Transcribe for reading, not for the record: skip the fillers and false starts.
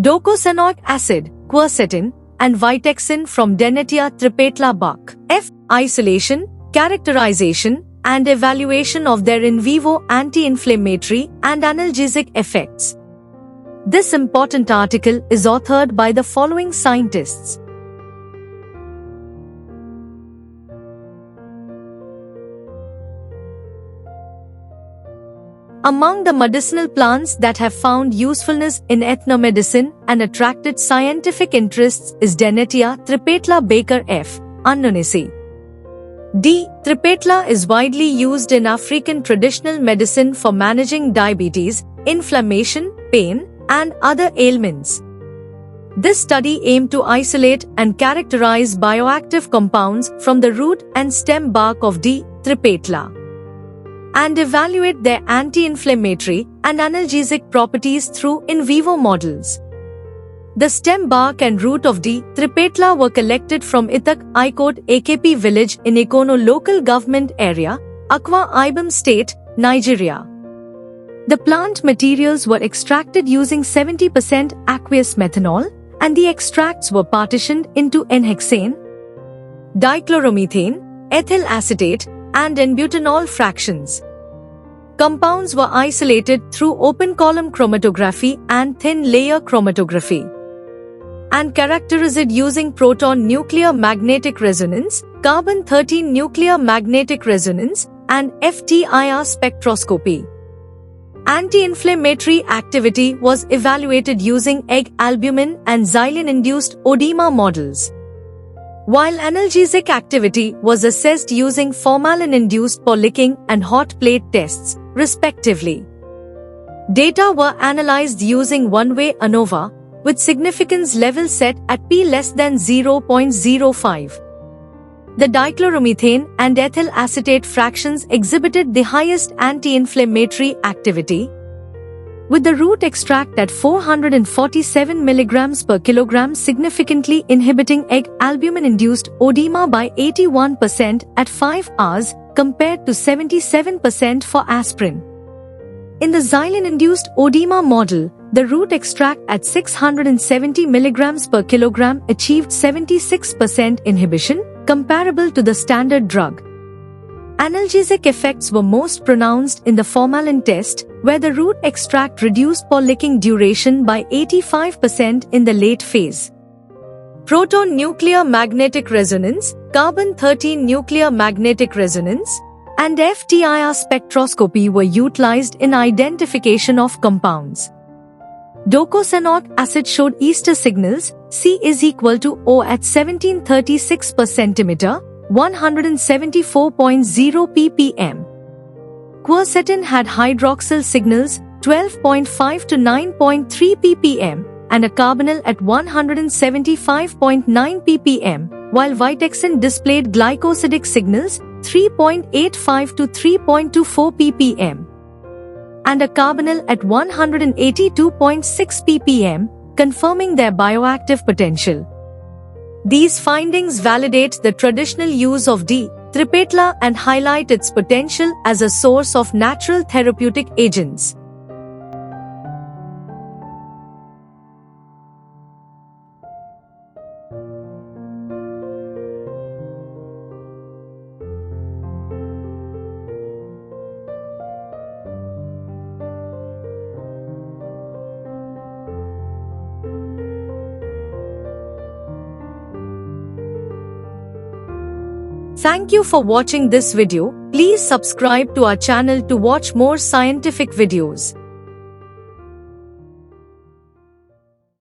docosahexaenoic acid, quercetin, and vitexin from Denetia tripetala bark. F. Isolation, characterization, and evaluation of their in vivo anti-inflammatory and analgesic effects. This important article is authored by the following scientists. Among the medicinal plants that have found usefulness in ethnomedicine and attracted scientific interests is Denetia tripetala Baker F. Annonisi. D. tripetala is widely used in African traditional medicine for managing diabetes, inflammation, pain, and other ailments. This study aimed to isolate and characterize bioactive compounds from the root and stem bark of D. tripetala and evaluate their anti-inflammatory and analgesic properties through in vivo models. The stem bark and root of D. tripetala were collected from Itak Ikot AKP village in Ikono local government area, Akwa Ibom state, Nigeria. The plant materials were extracted using 70% aqueous methanol, and the extracts were partitioned into N-hexane, dichloromethane, ethyl acetate, and N-butanol fractions. Compounds were isolated through open column chromatography and thin layer chromatography, and characterized using proton nuclear magnetic resonance, carbon-13 nuclear magnetic resonance, and FTIR spectroscopy. Anti-inflammatory activity was evaluated using egg albumin and xylene-induced oedema models, while analgesic activity was assessed using formalin-induced Pohlicking and hot plate tests, respectively. Data were analyzed using one-way ANOVA, with significance level set at p less than 0.05. The dichloromethane and ethyl acetate fractions exhibited the highest anti-inflammatory activity, with the root extract at 447 mg per kilogram significantly inhibiting egg albumin-induced oedema by 81% at 5 hours compared to 77% for aspirin. In the xylene-induced oedema model, the root extract at 670 mg per kilogram achieved 76% inhibition, comparable to the standard drug. Analgesic effects were most pronounced in the formalin test, where the root extract reduced Pohlicking duration by 85% in the late phase. Proton nuclear magnetic resonance, carbon-13 nuclear magnetic resonance, and FTIR spectroscopy were utilized in identification of compounds. Docosahexaenoic acid showed ester signals, C is equal to O at 1736 per centimeter, 174.0 ppm. Quercetin had hydroxyl signals, 12.5 to 9.3 ppm, and a carbonyl at 175.9 ppm, while vitexin displayed glycosidic signals, 3.85 to 3.24 ppm, and a carbonyl at 182.6 ppm, confirming their bioactive potential. These findings validate the traditional use of D. tripetala and highlight its potential as a source of natural therapeutic agents. Thank you for watching this video. Please subscribe to our channel to watch more scientific videos.